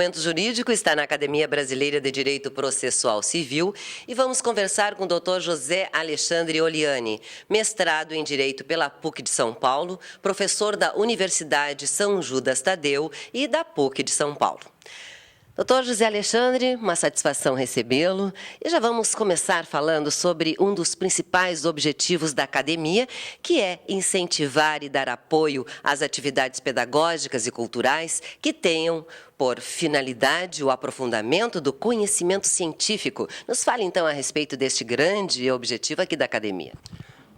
Momento Jurídico está na Academia Brasileira de Direito Processual Civil e vamos conversar com o Dr. José Alexandre Oliani, mestrado em Direito pela PUC de São Paulo, professor da Universidade São Judas Tadeu e da PUC de São Paulo. Doutor José Alexandre, uma satisfação recebê-lo. E já vamos começar falando sobre um dos principais objetivos da academia, que é incentivar e dar apoio às atividades pedagógicas e culturais que tenham por finalidade o aprofundamento do conhecimento científico. Nos fale, então, a respeito deste grande objetivo aqui da academia.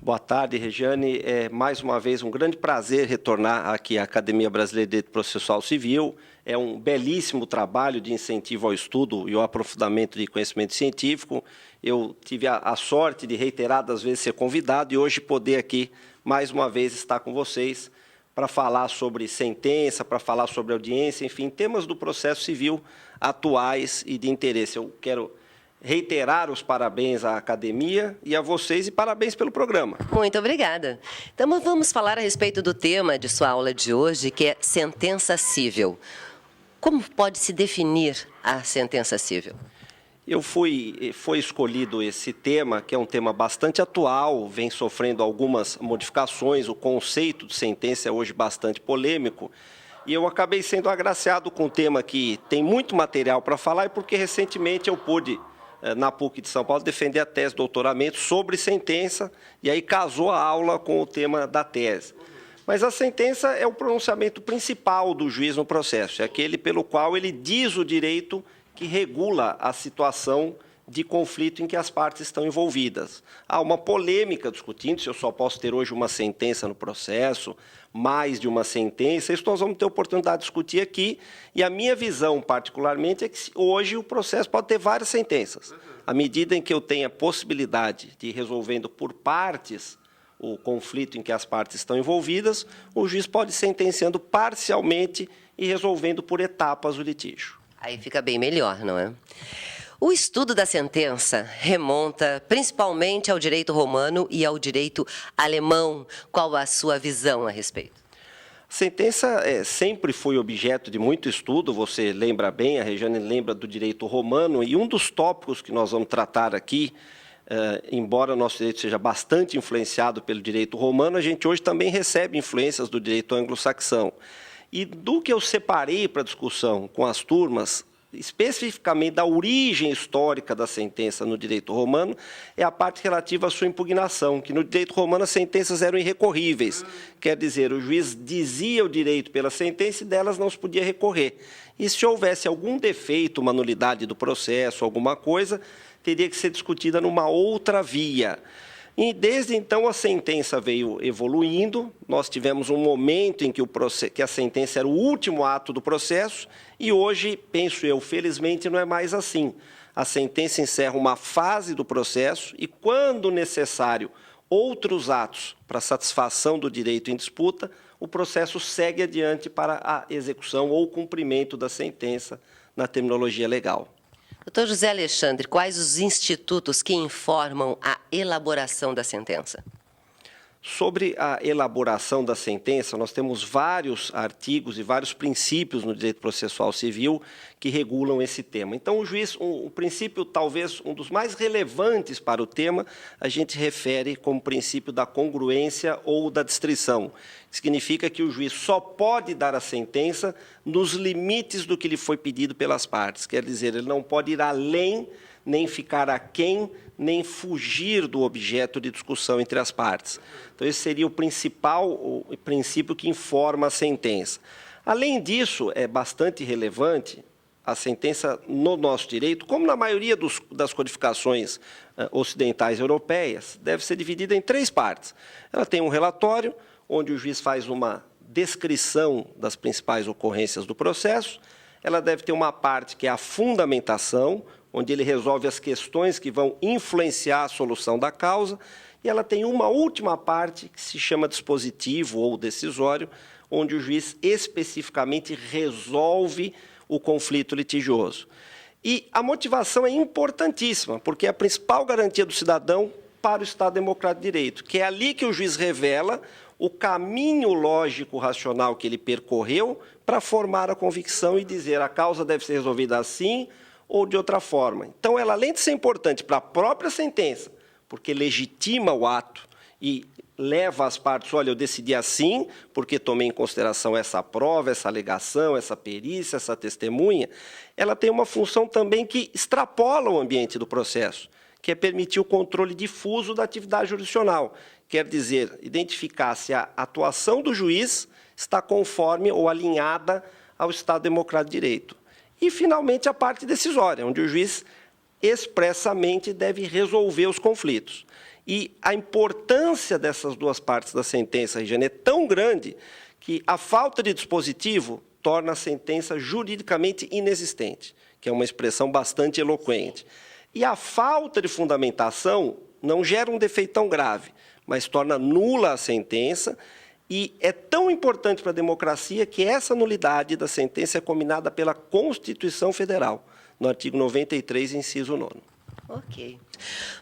Boa tarde, Regiane. É mais uma vez um grande prazer retornar aqui à Academia Brasileira de Direito Processual Civil. É um belíssimo trabalho de incentivo ao estudo e ao aprofundamento de conhecimento científico. Eu tive a sorte de reiteradas vezes ser convidado e hoje poder aqui, mais uma vez, estar com vocês para falar sobre sentença, para falar sobre audiência, enfim, temas do processo civil atuais e de interesse. Eu quero reiterar os parabéns à academia e a vocês e parabéns pelo programa. Muito obrigada. Então, vamos falar a respeito do tema de sua aula de hoje, que é sentença cível. Como pode se definir a sentença cível? Foi escolhido esse tema, que é um tema bastante atual, vem sofrendo algumas modificações, o conceito de sentença é hoje bastante polêmico, e eu acabei sendo agraciado com um tema que tem muito material para falar, e porque recentemente eu pude, na PUC de São Paulo, defender a tese de doutoramento sobre sentença, e aí casou a aula com o tema da tese. Mas a sentença é o pronunciamento principal do juiz no processo, é aquele pelo qual ele diz o direito que regula a situação de conflito em que as partes estão envolvidas. Há uma polêmica discutindo se eu só posso ter hoje uma sentença no processo, mais de uma sentença. Isso nós vamos ter oportunidade de discutir aqui. E a minha visão, particularmente, é que hoje o processo pode ter várias sentenças. À medida em que eu tenha possibilidade de ir resolvendo por partes o conflito em que as partes estão envolvidas, o juiz pode ir sentenciando parcialmente e resolvendo por etapas o litígio. Aí fica bem melhor, não é? O estudo da sentença remonta principalmente ao direito romano e ao direito alemão. Qual a sua visão a respeito? A sentença sempre foi objeto de muito estudo, você lembra bem, a Regiane lembra do direito romano, e um dos tópicos que nós vamos tratar aqui, embora o nosso direito seja bastante influenciado pelo direito romano, a gente hoje também recebe influências do direito anglo-saxão. E do que eu separei para discussão com as turmas, especificamente da origem histórica da sentença no direito romano, é a parte relativa à sua impugnação, que no direito romano as sentenças eram irrecorríveis. Quer dizer, o juiz dizia o direito pela sentença e delas não se podia recorrer. E se houvesse algum defeito, uma nulidade do processo, alguma coisa, teria que ser discutida numa outra via. E desde então a sentença veio evoluindo, nós tivemos um momento em que a sentença era o último ato do processo e hoje, penso eu, felizmente não é mais assim. A sentença encerra uma fase do processo e, quando necessário, outros atos para satisfação do direito em disputa, o processo segue adiante para a execução ou cumprimento da sentença na terminologia legal. Doutor José Alexandre, quais os institutos que informam a elaboração da sentença? Sobre a elaboração da sentença, nós temos vários artigos e vários princípios no direito processual civil que regulam esse tema. Então, o juiz, o princípio talvez um dos mais relevantes para o tema, a gente refere como princípio da congruência ou da distrição, que significa que o juiz só pode dar a sentença nos limites do que lhe foi pedido pelas partes. Quer dizer, ele não pode ir além, nem ficar aquém, nem fugir do objeto de discussão entre as partes. Então, esse seria o principal princípio que informa a sentença. Além disso, é bastante relevante a sentença no nosso direito, como na maioria das codificações ocidentais europeias, deve ser dividida em 3 partes. Ela tem um relatório, onde o juiz faz uma descrição das principais ocorrências do processo. Ela deve ter uma parte que é a fundamentação, onde ele resolve as questões que vão influenciar a solução da causa, e ela tem uma última parte que se chama dispositivo ou decisório, onde o juiz especificamente resolve o conflito litigioso. E a motivação é importantíssima, porque é a principal garantia do cidadão para o Estado Democrático de Direito, que é ali que o juiz revela o caminho lógico racional que ele percorreu para formar a convicção e dizer a causa deve ser resolvida assim ou de outra forma. Então, ela, além de ser importante para a própria sentença, porque legitima o ato e leva as partes, olha, eu decidi assim, porque tomei em consideração essa prova, essa alegação, essa perícia, essa testemunha, ela tem uma função também que extrapola o ambiente do processo, que é permitir o controle difuso da atividade jurisdicional. Quer dizer, identificar se a atuação do juiz está conforme ou alinhada ao Estado Democrático de Direito. E, finalmente, a parte decisória, onde o juiz expressamente deve resolver os conflitos. E a importância dessas duas partes da sentença, Regiane, é tão grande que a falta de dispositivo torna a sentença juridicamente inexistente, que é uma expressão bastante eloquente. E a falta de fundamentação não gera um defeito tão grave, mas torna nula a sentença, e é tão importante para a democracia que essa nulidade da sentença é combinada pela Constituição Federal, no artigo 93, inciso 9º. Ok.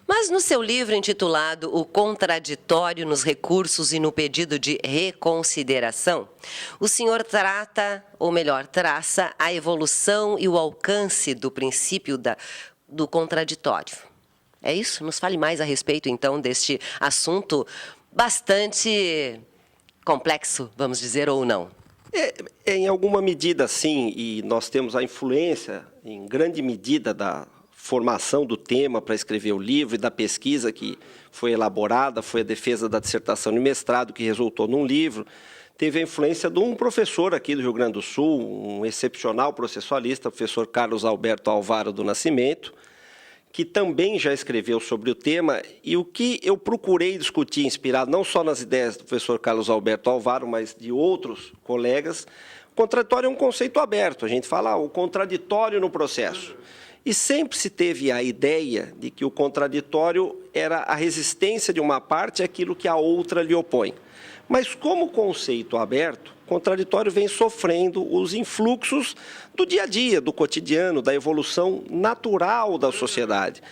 Mas no seu livro intitulado O Contraditório nos Recursos e no Pedido de Reconsideração, o senhor trata, ou melhor, traça a evolução e o alcance do princípio do contraditório. É isso? Nos fale mais a respeito, então, deste assunto bastante complexo, vamos dizer, ou não? Em alguma medida, sim, e nós temos a influência, em grande medida, da formação do tema para escrever o livro e da pesquisa que foi elaborada, foi a defesa da dissertação de mestrado, que resultou num livro, teve a influência de um professor aqui do Rio Grande do Sul, um excepcional processualista, o professor Carlos Alberto Alvaro do Nascimento, que também já escreveu sobre o tema, e o que eu procurei discutir, inspirado não só nas ideias do professor Carlos Alberto Alvaro, mas de outros colegas, o contraditório é um conceito aberto, a gente fala o contraditório no processo. E sempre se teve a ideia de que o contraditório era a resistência de uma parte àquilo que a outra lhe opõe. Mas como conceito aberto, o contraditório vem sofrendo os influxos do dia a dia, do cotidiano, da evolução natural da sociedade.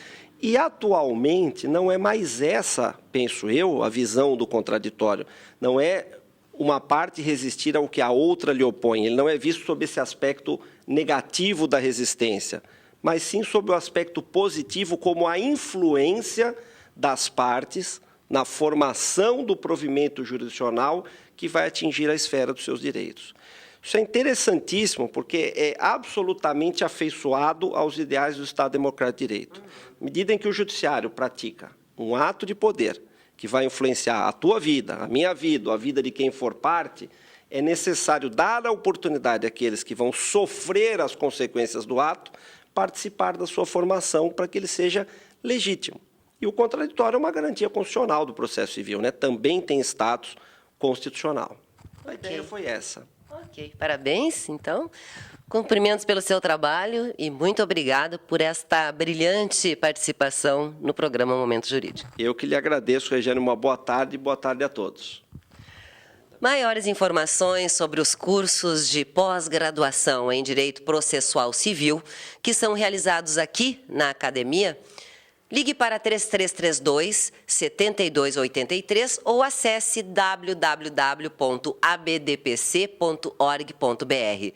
E atualmente não é mais essa, penso eu, a visão do contraditório. Não é uma parte resistir ao que a outra lhe opõe. Ele não é visto sob esse aspecto negativo da resistência, mas sim sob o aspecto positivo, como a influência das partes na formação do provimento jurisdicional que vai atingir a esfera dos seus direitos. Isso é interessantíssimo, porque é absolutamente afeiçoado aos ideais do Estado Democrático de Direito. À medida em que o judiciário pratica um ato de poder que vai influenciar a tua vida, a minha vida, a vida de quem for parte, é necessário dar a oportunidade àqueles que vão sofrer as consequências do ato participar da sua formação para que ele seja legítimo. E o contraditório é uma garantia constitucional do processo civil, né? Também tem status constitucional. A ideia foi essa. Ok, parabéns, então. Cumprimentos pelo seu trabalho e muito obrigado por esta brilhante participação no programa Momento Jurídico. Eu que lhe agradeço, Regiane, uma boa tarde e boa tarde a todos. Maiores informações sobre os cursos de pós-graduação em Direito Processual Civil que são realizados aqui na academia, ligue para 3332-7283 ou acesse www.abdpc.org.br.